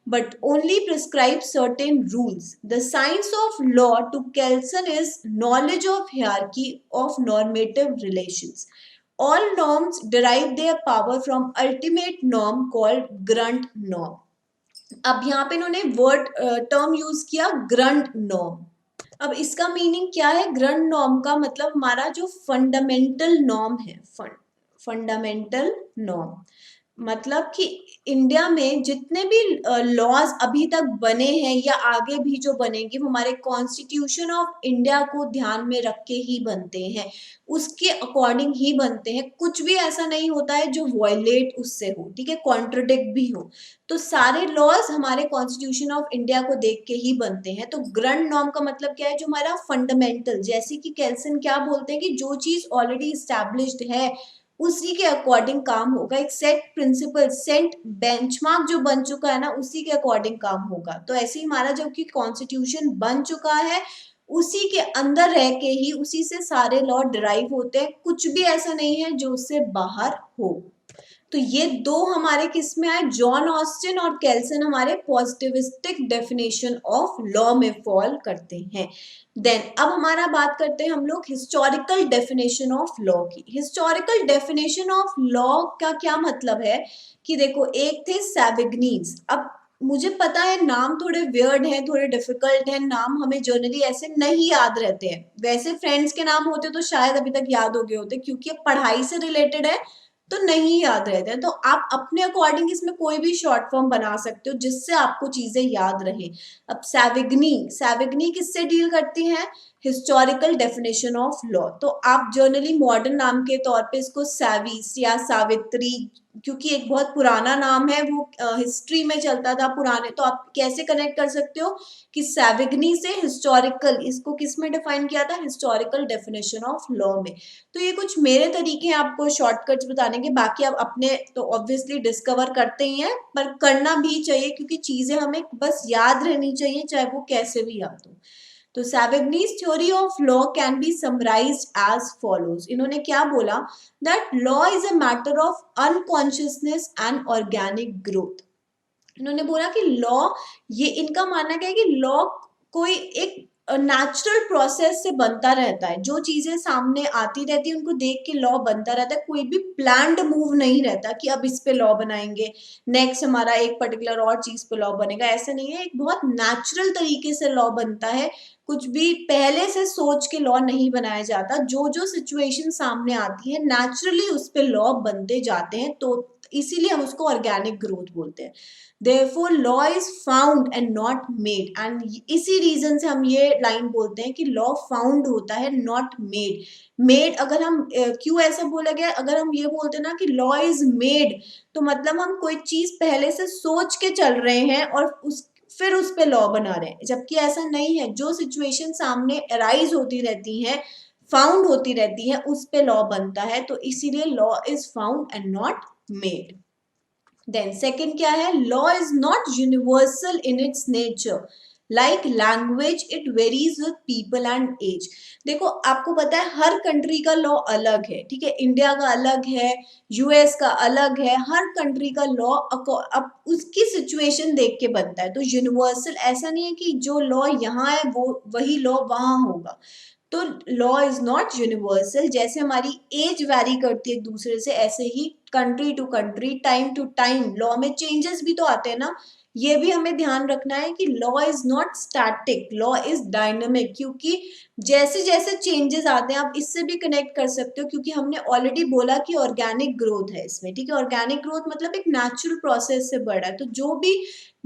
but only prescribes certain rules. The science of law to Kelsen is knowledge of hierarchy of normative relations. All norms derive their power from ultimate norm called grunt norm. अब यहाँ पे इन्होंने word term use किया grunt norm. अब इसका meaning क्या है? Grunt norm का मतलब हमारा जो फंडामेंटल नॉर्म है, फंडामेंटल नॉर्म मतलब कि इंडिया में जितने भी लॉज अभी तक बने हैं या आगे भी जो बनेंगे वो हमारे कॉन्स्टिट्यूशन ऑफ इंडिया को ध्यान में रख के ही बनते हैं, उसके अकॉर्डिंग ही बनते हैं। कुछ भी ऐसा नहीं होता है जो वॉयलेट उससे हो, ठीक है, कॉन्ट्रडिक्ट भी हो। तो सारे लॉज हमारे कॉन्स्टिट्यूशन ऑफ इंडिया को देख के ही बनते हैं। तो ग्रंट नॉर्म का मतलब क्या है? जो हमारा फंडामेंटल, जैसे कि केल्सन क्या बोलते हैं कि जो चीज ऑलरेडी इस्टेब्लिश्ड है उसी के अकॉर्डिंग काम होगा, एक सेट प्रिंसिपल, सेट बेंचमार्क जो बन चुका है ना उसी के अकॉर्डिंग काम होगा। तो ऐसे ही हमारा जब कि कॉन्स्टिट्यूशन बन चुका है उसी के अंदर रह के ही उसी से सारे लॉ डिराइव होते हैं, कुछ भी ऐसा नहीं है जो उससे बाहर हो। तो ये दो हमारे किस में आए? जॉन ऑस्टिन और केल्सन हमारे पॉजिटिविस्टिक डेफिनेशन ऑफ लॉ में फॉल करते हैं। देन अब हमारा बात करते हैं हम लोग हिस्टोरिकल डेफिनेशन ऑफ लॉ की। हिस्टोरिकल डेफिनेशन ऑफ लॉ का क्या मतलब है कि देखो, एक थे सैविग्नीज। अब मुझे पता है नाम थोड़े वियर्ड हैं, थोड़े डिफिकल्ट हैं, नाम हमें जनरली ऐसे नहीं याद रहते हैं। वैसे फ्रेंड्स के नाम होते तो शायद अभी तक याद हो गए होते, क्योंकि अब पढ़ाई से रिलेटेड है तो नहीं याद रहते हैं। तो आप अपने अकॉर्डिंग इसमें कोई भी शॉर्ट फॉर्म बना सकते हो जिससे आपको चीजें याद रहे। अब सैविग्नी किससे डील करती हैं? Historical definition of law. तो आप जर्नली मॉडर्न नाम के तौर पे इसको सैविस या सावित्री, क्योंकि एक बहुत पुराना नाम है, वो हिस्ट्री में चलता था पुराने, तो आप कैसे कनेक्ट कर सकते हो कि सैविग्नी से हिस्टोरिकल, इसको किस में डिफाइन किया था? हिस्टोरिकल डेफिनेशन ऑफ लॉ में। तो ये कुछ मेरे तरीके हैं आपको शॉर्टकट्स बताने के, बाकी आप अपने तो ऑब्वियसली डिस्कवर करते ही हैं, पर करना भी चाहिए क्योंकि चीजें हमें बस याद रहनी चाहिए, चाहे वो कैसे भी याद हो। तो Savigny's theory of law can be summarized as follows. इन्होंने क्या बोला? That law is a matter of unconsciousness and organic growth. इन्होंने बोला कि लॉ, ये इनका मानना क्या है कि लॉ कोई एक नेचुरल प्रोसेस से बनता रहता है, जो चीजें सामने आती रहती है उनको देख के लॉ बनता रहता है, कोई भी प्लान्ड मूव नहीं रहता कि अब इस पे लॉ बनाएंगे, नेक्स्ट हमारा एक पर्टिकुलर और चीज पे लॉ बनेगा, ऐसा नहीं है। एक बहुत नेचुरल तरीके से लॉ बनता है, कुछ भी पहले से सोच के लॉ नहीं बनाया जाता, जो जो सिचुएशन सामने आती है नेचुरली उस पे लॉ बनते जाते हैं, तो इसीलिए हम उसको ऑर्गेनिक ग्रोथ बोलते हैं। Therefore, law is found and not made, and इसी रीजन से हम ये लाइन बोलते हैं कि लॉ फाउंड होता है, नॉट मेड। मेड अगर हम क्यों ऐसा बोला गया? अगर हम ये बोलते ना कि लॉ इज मेड, तो मतलब हम कोई चीज पहले से सोच के चल रहे हैं और फिर उस पे लॉ बना रहे हैं, जबकि ऐसा नहीं है। जो सिचुएशन सामने अराइज होती रहती है, फाउंड होती रहती है, उस पे लॉ बनता है, तो इसीलिए law is found and not made. Then second क्या है? Law is not universal in its nature, like language it varies with people and age. देखो, आपको पता है हर कंट्री का लॉ अलग है, ठीक है, इंडिया का अलग है, यूएस का अलग है, हर कंट्री का लॉ अब उसकी सिचुएशन देख के बनता है। तो यूनिवर्सल ऐसा नहीं है कि जो लॉ यहाँ है वो वही लॉ वहां होगा। तो लॉ इज नॉट यूनिवर्सल। जैसे हमारी एज वैरी करती है एक दूसरे से, ऐसे ही country to country, time to time law में चेंजेस भी तो आते हैं ना। ये भी हमें ध्यान रखना है कि law is not static, law is dynamic, क्योंकि जैसे जैसे चेंजेस आते हैं आप इससे भी कनेक्ट कर सकते हो, क्योंकि हमने ऑलरेडी बोला कि ऑर्गेनिक ग्रोथ है इसमें, ठीक है। ऑर्गेनिक ग्रोथ मतलब एक नेचुरल प्रोसेस से बढ़ा है, तो जो भी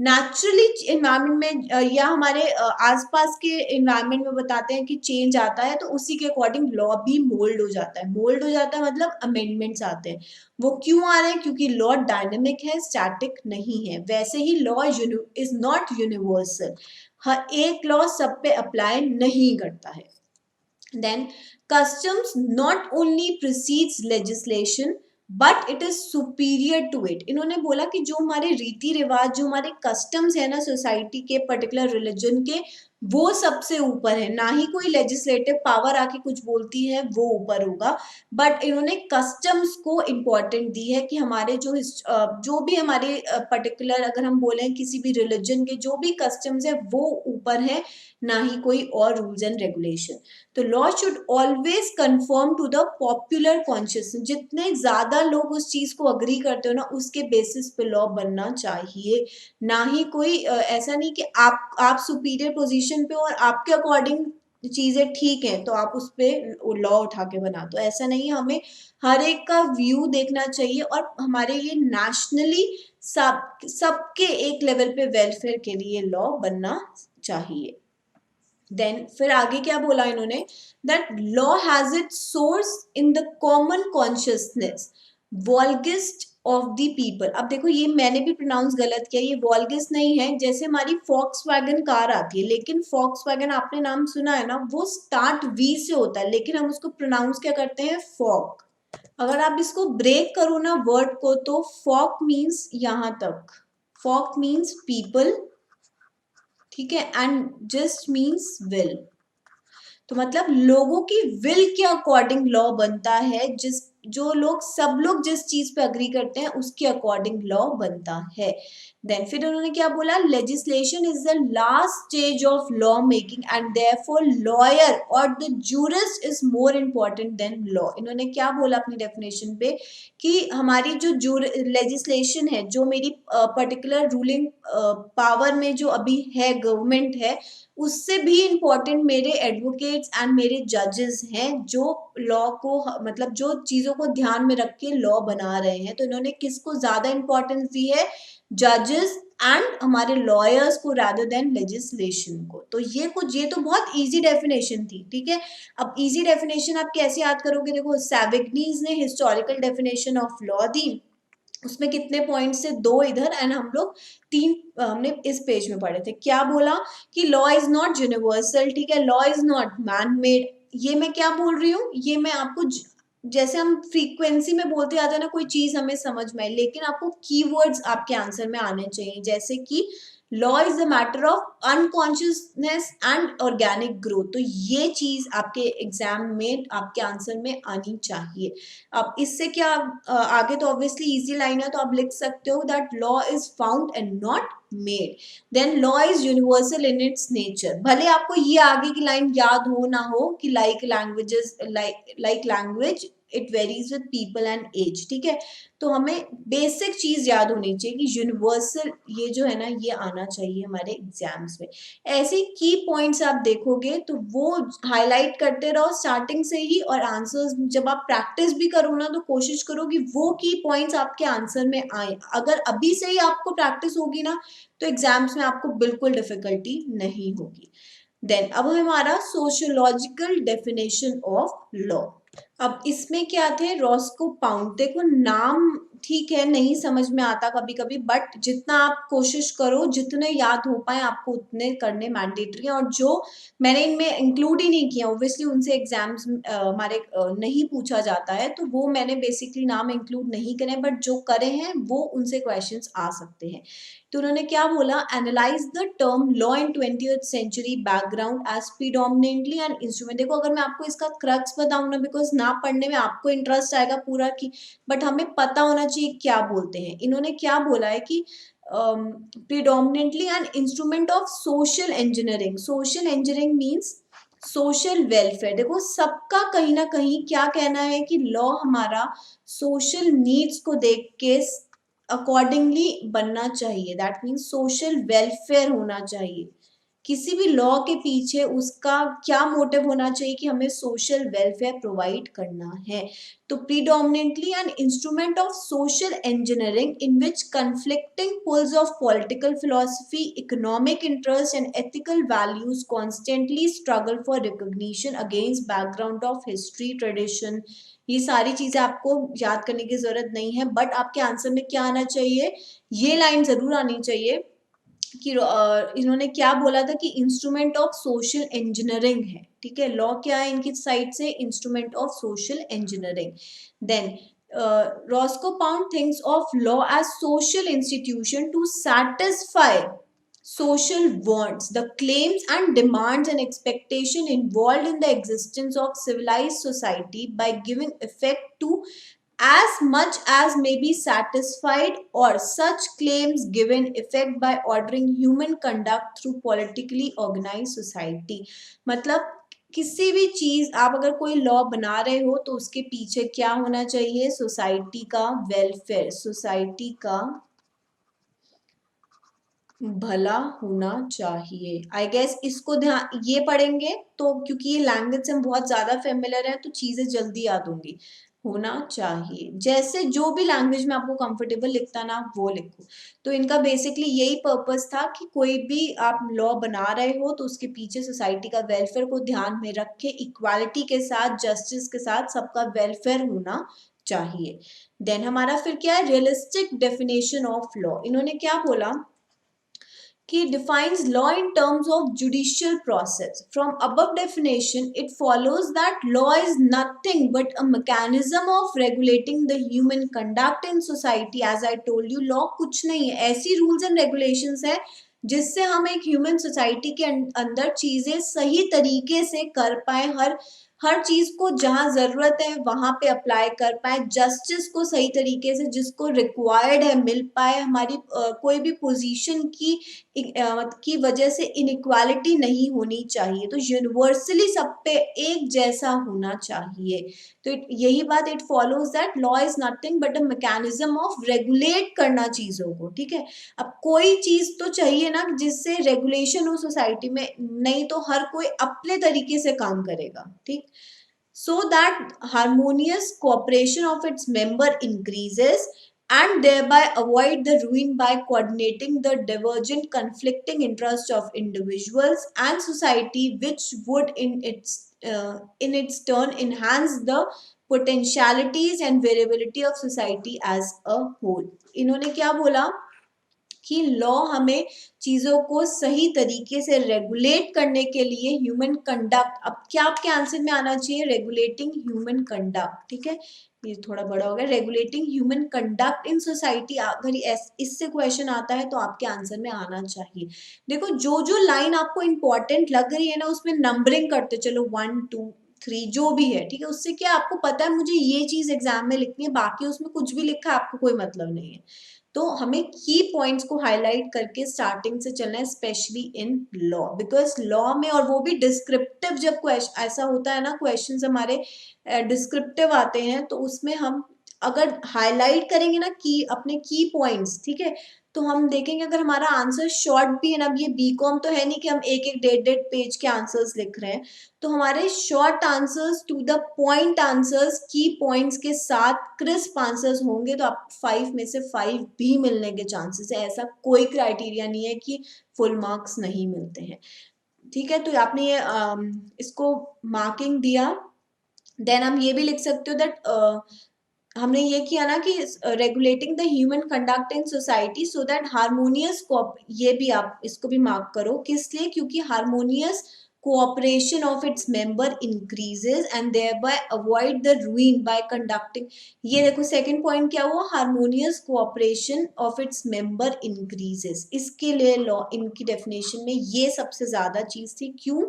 नेचुरली इन्वायरमेंट में या हमारे आसपास के इन्वायरमेंट में बताते हैं कि चेंज आता है, तो उसी के अकॉर्डिंग लॉ भी मोल्ड हो जाता है। मोल्ड हो जाता है मतलब अमेंडमेंट्स आते हैं। वो क्यों आ रहे हैं? क्योंकि लॉ डायनेमिक है, स्टैटिक नहीं है। वैसे ही लॉ इज नॉट यूनिवर्सल, हर एक लॉ सब पे अप्लाई नहीं करता है। Then customs not only precedes legislation but it is superior to it. इन्होंने बोला कि जो हमारे रीति रिवाज, जो हमारे कस्टम्स है ना सोसाइटी के, पर्टिकुलर रिलीजन के, वो सबसे ऊपर है। ना ही कोई लेजिस्लेटिव पावर आके कुछ बोलती है वो ऊपर होगा, बट इन्होंने कस्टम्स को इम्पोर्टेंट दी है कि हमारे जो भी हमारे पर्टिकुलर, अगर हम बोलें किसी भी रिलीजन के जो भी कस्टम्स है वो ऊपर है, ना ही कोई और रूल्स एंड रेगुलेशन। तो law should always conform to the popular consciousness. जितने ज्यादा लोग उस चीज को अग्री करते हो ना, उसके बेसिस पे लॉ बनना चाहिए। ना ही कोई ऐसा नहीं कि आप सुपीरियर पोजीशन पे हो और आपके अकॉर्डिंग चीजें ठीक हैं तो आप उस पे लॉ उठा के बना दो, ऐसा नहीं। हमें हर एक का व्यू देखना चाहिए, और हमारे ये नेशनली सबके एक लेवल पे वेलफेयर के लिए लॉ बनना चाहिए। देन फिर आगे क्या बोला इन्होंने, that law has it source in the common consciousness volksgeist of the people. अब देखो ये मैंने भी प्रोनाउंस गलत किया, ये वॉल्गिस्ट नहीं है। जैसे हमारी फॉक्स वैगन कार आती है, लेकिन फॉक्स वैगन आपने नाम सुना है ना, वो स्टार्ट वी से होता है, लेकिन हम उसको प्रोनाउंस क्या करते हैं, फॉक। अगर आप इसको ब्रेक करो ना वर्ड को, तो फॉक मीन्स यहां तक, फॉक मीन्स पीपल, ठीक है, एंड जस्ट मीन्स विल। तो मतलब लोगों की विल के अकॉर्डिंग लॉ बनता है, जिस जो लोग सब लोग जिस चीज पे अग्री करते हैं उसके अकॉर्डिंग लॉ बनता है। देन फिर उन्होंने क्या बोला, legislation is the last stage of law making and therefore lawyer और the jurist is more important than law. इन्होंने क्या बोला अपनी डेफिनेशन पे, कि हमारी जो लेजिस्लेशन है, जो मेरी पर्टिकुलर रूलिंग पावर में जो अभी है गवर्नमेंट है, उससे भी इम्पोर्टेंट मेरे एडवोकेट्स एंड मेरे जजेस हैं, जो लॉ को मतलब जो चीजों को ध्यान में रख के लॉ बना रहे हैं। तो इन्होंने किसको ज्यादा इंपॉर्टेंस दी है, जजेस एंड हमारे लॉयर्स को, रादर देन लेजिस्लेशन को। तो ये तो बहुत इजी डेफिनेशन थी, ठीक है। अब इजी डेफिनेशन आप कैसे याद करोगे, देखो सैविग्नीज ने हिस्टोरिकल डेफिनेशन ऑफ लॉ दी, उसमें कितने पॉइंट्स थे, 2 इधर एंड हम लोग 3 हमने इस पेज में पढ़े थे। क्या बोला कि लॉ इज नॉट यूनिवर्सल, ठीक है, law is not man made. ये मैं क्या बोल रही हूँ, ये मैं आपको जैसे हम फ्रीक्वेंसी में बोलते आते हैं ना, कोई चीज हमें समझ में आई, लेकिन आपको कीवर्ड्स आपके आंसर में आने चाहिए, जैसे कि law is the matter of unconsciousness and organic growth. तो ये चीज आपके एग्जाम में आपके आंसर में आनी चाहिए। अब इससे क्या आगे तो ऑब्वियसली इजी लाइन है, तो आप लिख सकते हो that law is found and not made. Then law is universal in its nature. भले आपको ये आगे की लाइन याद हो ना हो कि like language it varies with people and age, ठीक है। तो हमें बेसिक चीज याद होनी चाहिए कि यूनिवर्सल ये जो है ना, ये आना चाहिए हमारे एग्जाम्स में। ऐसे की पॉइंट्स आप देखोगे तो वो हाईलाइट करते रहो स्टार्टिंग से ही, और आंसर्स जब आप प्रैक्टिस भी करो ना, तो कोशिश करो कि वो की पॉइंट्स आपके आंसर में आए। अगर अभी से ही आपको प्रैक्टिस होगी ना, तो एग्जाम्स में आपको बिल्कुल डिफिकल्टी नहीं होगी। देन अब हमारा सोशियोलॉजिकल डेफिनेशन ऑफ लॉ। अब इसमें क्या थे, रॉस्को पाउंड। देखो नाम ठीक है, नहीं समझ में आता कभी कभी, बट जितना आप कोशिश करो, जितने याद हो पाए आपको उतने करने मैंडेटरी हैं। और जो मैंने इनमें इंक्लूड ही नहीं किया, ऑब्वियसली उनसे एग्जाम्स हमारे नहीं पूछा जाता है, तो वो मैंने बेसिकली नाम इंक्लूड नहीं करे, बट जो करे हैं वो उनसे क्वेश्चंस आ सकते हैं। तो उन्होंने क्या बोला, analyse the term law in 20th century background as predominantly an instrument. देखो अगर मैं आपको इसका क्रक्स बताऊं ना, बिकॉज ना पढ़ने में आपको इंटरेस्ट आएगा पूरा की, बट हमें पता होना चाहिए क्या बोलते हैं। इन्होंने क्या बोला है कि predominantly an instrument of social engineering. Social engineering means social welfare. देखो सबका कहीं ना कहीं क्या कहना है कि लॉ हमारा सोशल नीड्स को देख के अकॉर्डिंगली बनना चाहिए, दैट मीन्स सोशल वेलफेयर होना चाहिए, किसी भी लॉ के पीछे उसका क्या मोटिव होना चाहिए कि हमें सोशल वेलफेयर प्रोवाइड करना है। तो predominantly an instrument of social engineering in which conflicting poles of political philosophy, economic interest and ethical values constantly struggle for recognition against background of history, tradition। ये सारी चीजें आपको याद करने की जरूरत नहीं है, बट आपके आंसर में क्या आना चाहिए, ये लाइन जरूर आनी चाहिए कि इन्होंने क्या बोला था कि इंस्ट्रूमेंट ऑफ सोशल इंजीनियरिंग है। ठीक है, लॉ क्या है इनकी साइड से, instrument of social engineering. Then Roscoe Pound thinks of law as social institution to satisfy social wants, the claims and demands and expectation involved in the existence of civilized society by giving effect to as much as may be satisfied or such claims given effect by ordering human conduct through politically organized society। मतलब किसी भी चीज आप अगर कोई law बना रहे हो तो उसके पीछे क्या होना चाहिए, सोसाइटी का वेलफेयर, सोसाइटी का भला होना चाहिए। आई गेस इसको ध्यान ये पढ़ेंगे तो, क्योंकि ये लैंग्वेज से हम बहुत ज्यादा फेमिलियर है तो चीजें जल्दी याद होंगी। होना चाहिए, जैसे जो भी लैंग्वेज में आपको कंफर्टेबल लिखता ना वो लिखो। तो इनका बेसिकली यही पर्पस था कि कोई भी आप लॉ बना रहे हो तो उसके पीछे सोसाइटी का वेलफेयर को ध्यान में रख के इक्वालिटी के साथ, जस्टिस के साथ सबका वेलफेयर होना चाहिए। देन हमारा फिर क्या है, रियलिस्टिक डेफिनेशन ऑफ लॉ। इन्होंने क्या बोला कि defines law in terms of judicial process. From above definition, it follows that law is nothing but a mechanism of regulating the human conduct in society. As I told you, law कुछ नहीं है, ऐसी rules and regulations है जिससे हम एक human society के अंदर चीजें सही तरीके से कर पाए, हर चीज को जहां जरूरत है वहां पे अप्लाई कर पाए, जस्टिस को सही तरीके से जिसको रिक्वायर्ड है मिल पाए, हमारी कोई भी पोजीशन की वजह से इनइक्वालिटी नहीं होनी चाहिए, तो यूनिवर्सली सब पे एक जैसा होना चाहिए। तो यही बात, it follows that law is nothing but a mechanism of regulate करना चीजों को। ठीक है, अब कोई चीज तो चाहिए ना जिससे रेगुलेशन हो सोसाइटी में, नहीं तो हर कोई अपने तरीके से काम करेगा। ठीक, so that harmonious cooperation of its member increases and thereby avoid the ruin by coordinating the divergent conflicting interests of individuals and society, which would in its turn enhance the potentialities and variability of society as a whole। इन्होंने क्या बोला कि law हमें चीजों को सही तरीके से रेगुलेट करने के लिए ह्यूमन कंडक्ट, अब क्या आपके आंसर में आना चाहिए, रेगुलेटिंग ह्यूमन कंडक्ट। ठीक है, ये थोड़ा बड़ा हो गया, regulating human conduct in society. अगर इससे क्वेश्चन आता है तो आपके आंसर में आना चाहिए। देखो जो जो लाइन आपको इंपॉर्टेंट लग रही है ना उसमें नंबरिंग करते चलो, 1 2 3 जो भी है। ठीक है, उससे क्या आपको पता है मुझे ये चीज एग्जाम में लिखनी है, बाकी उसमें कुछ भी लिखा आपको कोई मतलब नहीं है। तो हमें की पॉइंट्स को हाईलाइट करके स्टार्टिंग से चलना है, specially in law, because law में, और वो भी डिस्क्रिप्टिव, जब क्वेश्चन ऐसा होता है ना, क्वेश्चंस हमारे डिस्क्रिप्टिव आते हैं तो उसमें हम अगर हाईलाइट करेंगे ना की अपने की पॉइंट्स, ठीक है, तो हम देखेंगे अगर हमारा आंसर शॉर्ट भी है ना, अब ये बीकॉम तो है नहीं कि हम एक एक डेढ़ पेज के आंसर्स लिख रहे हैं, तो हमारे short answers to the point answers, key points के साथ क्रिस्प आंसर्स होंगे तो आप 5 में से 5 भी मिलने के चांसेस है। ऐसा कोई क्राइटेरिया नहीं है कि फुल मार्क्स नहीं मिलते हैं। ठीक है, तो आपने ये इसको मार्किंग दिया। देन हम ये भी लिख सकते हो दैट हमने ये किया ना कि regulating the human conduct in society so that harmonious, ये भी आप इसको भी मार्क करो, किस लिए, क्योंकि harmonious cooperation of its member increases and thereby avoid the ruin by conducting। ये देखो सेकंड पॉइंट क्या हुआ, harmonious cooperation of its member increases, इसके लिए लॉ इनकी डेफिनेशन में ये सबसे ज्यादा चीज थी। क्यों,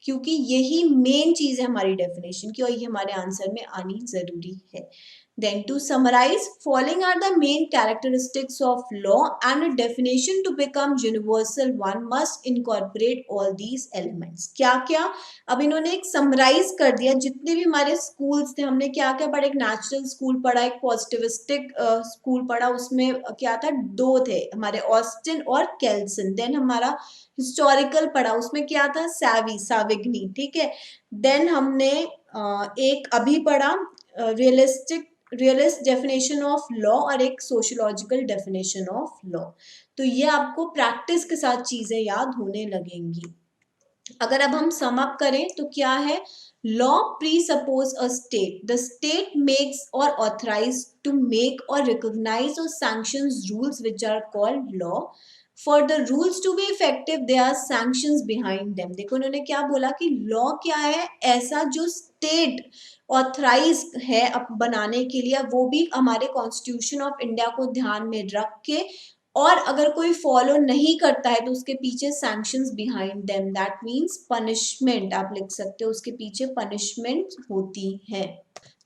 क्योंकि यही मेन चीज है हमारी डेफिनेशन की और ये हमारे आंसर में आनी जरूरी है। Then to summarize, following are the main characteristics of law and a definition to become universal one must incorporate all these elements. क्या क्या अब इन्होंने एक समराइज कर दिया जितने भी हमारे स्कूल्स थे, हमने क्या क्या पढ़ा, एक नेचुरल स्कूल पढ़ा, एक पॉजिटिविस्टिक स्कूल पढ़ा, उसमें क्या था, दो थे हमारे, ऑस्टिन और केल्सन। देन हमारा हिस्टोरिकल पढ़ा, उसमें क्या था, साविग्नी, ठीक है। देन हमने एक अभी पढ़ा रियलिस्ट डेफिनेशन ऑफ लॉ और एक सोशियोलॉजिकल डेफिनेशन ऑफ लॉ। तो ये आपको प्रैक्टिस के साथ चीजें याद होने लगेंगी। अगर अब हम सम अप करें तो क्या है, law presuppose a state, the state makes और ऑथराइज टू मेक और रिकॉग्नाइज और sanctions rules which are called law. For the rules to be effective there are sanctions behind them. देखो उन्होंने क्या बोला कि लॉ क्या है, ऐसा जो स्टेट ऑथराइज है अब बनाने के लिए, वो भी हमारे कॉन्स्टिट्यूशन ऑफ इंडिया को ध्यान में रख के, और अगर कोई फॉलो नहीं करता है तो उसके पीछे sanctions behind them, that means punishment, आप लिख सकते हो उसके पीछे पनिशमेंट होती है,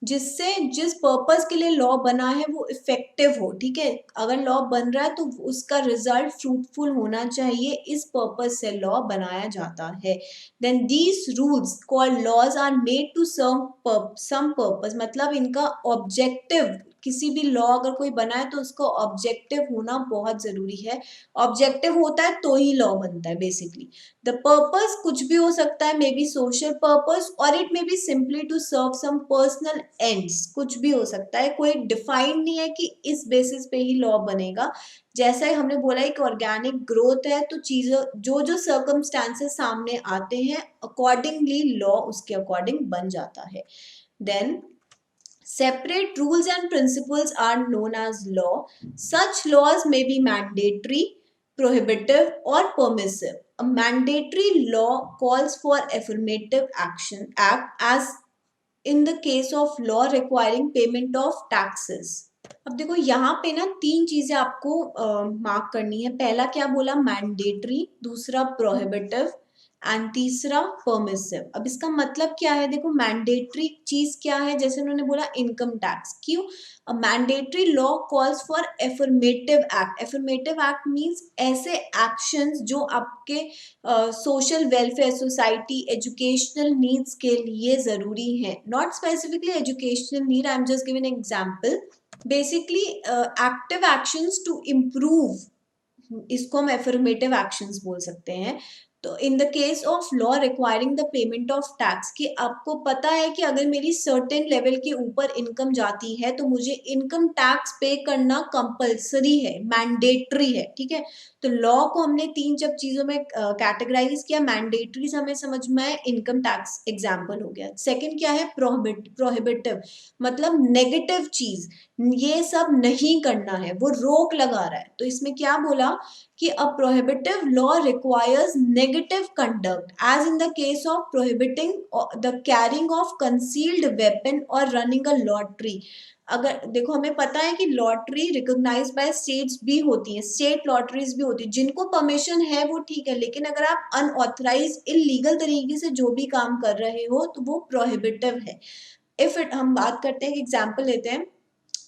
जिससे जिस पर्पस के लिए लॉ बना है वो इफेक्टिव हो, ठीक है। अगर लॉ बन रहा है तो उसका रिजल्ट फ्रूटफुल होना चाहिए, इस पर्पस से लॉ बनाया जाता है। Then these rules called laws are made to serve some purpose, मतलब इनका ऑब्जेक्टिव, किसी भी लॉ अगर कोई बना है तो उसका ऑब्जेक्टिव होना बहुत जरूरी है। ऑब्जेक्टिव होता है तो ही लॉ बनता है बेसिकली। द पर्पस कुछ भी हो सकता है, मे बी सोशल पर्पस और it may be simply to serve some personal ends, कुछ भी हो सकता है, कोई डिफाइन नहीं है कि इस बेसिस पे ही लॉ बनेगा। जैसा ही हमने बोला कि ऑर्गेनिक ग्रोथ है तो चीजों जो जो सर्कमस्टांसेस सामने आते हैं अकॉर्डिंगली लॉ उसके अकॉर्डिंग बन जाता है। Then separate rules and principles are known as law. Such laws may be mandatory, prohibitive, or permissive. A mandatory law calls for affirmative action act as in the case of law requiring payment of taxes. अब देखो यहाँ पे ना तीन चीजें आपको mark करनी है। पहला क्या बोला, मैंडेटरी, दूसरा प्रोहिबिटिव एंड तीसरा परमिसिव। अब इसका मतलब क्या है, देखो मैंडेटरी चीज क्या है, जैसे उन्होंने बोला इनकम टैक्स, क्यों, mandatory law calls for affirmative act. Affirmative act means ऐसे एक्शंस जो आपके social welfare, society, educational needs के लिए जरूरी है, not specifically educational need, I am just giving an example. Basically active actions to improve, इसको हम एफर्मेटिव एक्शंस बोल सकते हैं। तो in the case of law requiring the payment of tax, कि आपको पता है कि अगर मेरी सर्टेन लेवल के ऊपर इनकम जाती है तो मुझे इनकम टैक्स पे करना कंपलसरी है, मैंडेटरी है, ठीक है। तो लॉ को हमने तीन जब चीजों में कैटेगराइज किया, मैंडेटरी हमें समझ में आए, इनकम टैक्स एग्जाम्पल हो गया। सेकेंड क्या है, प्रोहिबिटिव, मतलब नेगेटिव चीज, ये सब नहीं करना है, वो रोक लगा रहा है। तो इसमें क्या बोला कि a prohibitive law requires negative conduct as in the case of prohibiting the carrying of concealed weapon or running a lottery। अगर देखो हमें पता है कि लॉटरी रिकॉग्नाइज बाय स्टेट्स भी होती हैं, स्टेट लॉटरीज भी होती है, जिनको परमिशन है वो ठीक है, लेकिन अगर आप अनऑथराइज इलीगल तरीके से जो भी काम कर रहे हो तो वो प्रोहिबिटिव है। इफ इट हम बात करते हैं, एग्जाम्पल लेते हैं,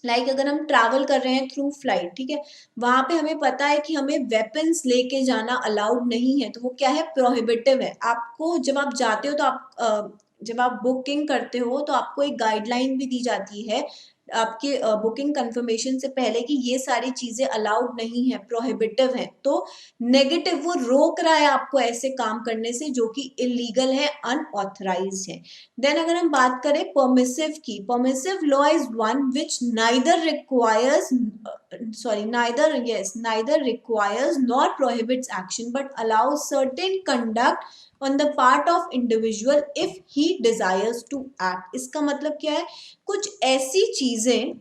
लाइक अगर हम ट्रैवल कर रहे हैं थ्रू फ्लाइट, ठीक है, वहां पे हमें पता है कि हमें वेपन्स लेके जाना अलाउड नहीं है, तो वो क्या है, प्रोहिबिटिव है। आपको जब आप जाते हो तो आप जब आप बुकिंग करते हो तो आपको एक गाइडलाइन भी दी जाती है आपके बुकिंग कंफर्मेशन से पहले कि ये सारी चीजें अलाउड नहीं है, प्रोहिबिटिव है। तो नेगेटिव, वो रोक रहा है आपको ऐसे काम करने से जो कि इलीगल है, अनऑथराइज्ड है। देन अगर हम बात करें परमिसिव की, permissive law is one which neither requires neither requires nor prohibits action but allows certain conduct on the part of individual if he desires to act। इसका मतलब क्या है, कुछ ऐसी चीजें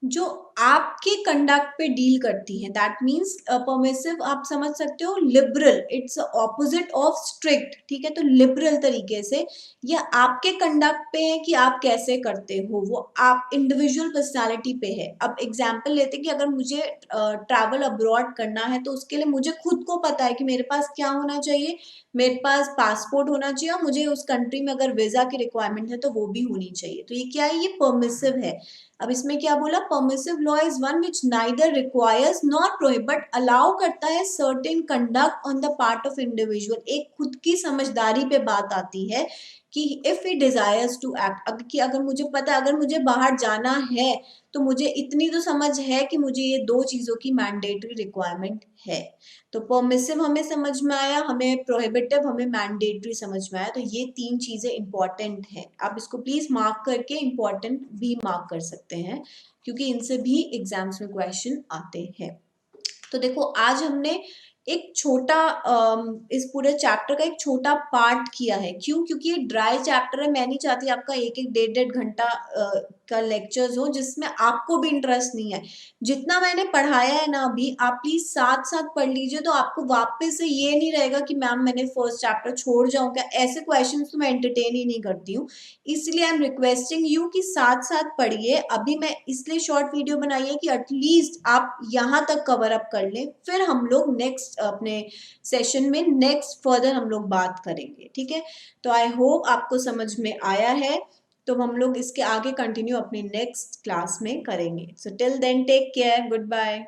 जो आपके कंडक्ट पे डील करती है। दैट मीन्स परमिसिव आप समझ सकते हो, liberal, it's opposite of strict, ठीक है। तो लिबरल तरीके से ये आपके कंडक्ट पे है कि आप कैसे करते हो, वो आप इंडिविजुअल पर्सनालिटी पे है। अब एग्जाम्पल लेते हैं कि अगर मुझे ट्रैवल अब्रॉड करना है तो उसके लिए मुझे खुद को पता है कि मेरे पास क्या होना चाहिए, मेरे पास पासपोर्ट होना चाहिए और मुझे उस कंट्री में अगर वीजा की रिक्वायरमेंट है तो वो भी होनी चाहिए। तो ये क्या है, ये परमिसिव है। अब इसमें क्या बोला, permissive law is one which neither requires not prohibit but allow करता है certain conduct on the part of individual. एक खुद की समझदारी पे बात आती है कि if he desires to act, कि अगर मुझे पता है अगर मुझे बाहर जाना है तो मुझे इतनी तो समझ है कि मुझे ये दो चीजों की मैंडेटरी रिक्वायरमेंट है। तो परमिसिव हमें समझ में आया, हमें प्रोहिबिटिव, हमें मैंडेटरी समझ में आया। तो ये तीन चीजें इंपॉर्टेंट हैं, आप इसको प्लीज मार्क करके इंपॉर्टेंट भी मार्क कर सकते हैं क्योंकि इनसे भी एग्जाम्स में क्वेश्चन आते हैं। तो देखो आज हमने एक छोटा इस पूरे चैप्टर का एक छोटा पार्ट किया है। क्यों? क्योंकि ये ड्राई चैप्टर है, मैं नहीं चाहती आपका एक एक डेढ़ डेढ़ घंटा का लेक्चर्स हो जिसमें आपको भी इंटरेस्ट नहीं है। जितना मैंने पढ़ाया है ना अभी, आप प्लीज साथ साथ पढ़ लीजिए तो आपको वापस से ये नहीं रहेगा कि मैम मैंने फर्स्ट चैप्टर छोड़ जाऊं क्या। ऐसे क्वेश्चन तो मैं एंटरटेन ही नहीं करती हूँ, इसलिए आई एम रिक्वेस्टिंग यू कि साथ साथ पढ़िए। अभी मैं इसलिए शॉर्ट वीडियो बनाई है कि एटलीस्ट आप यहाँ तक कवर अप कर लें, फिर हम लोग नेक्स्ट अपने सेशन में नेक्स्ट फर्दर हम लोग बात करेंगे, ठीक है। तो आई होप आपको समझ में आया है, तो हम लोग इसके आगे कंटिन्यू अपनी नेक्स्ट क्लास में करेंगे। So till then take care, good bye.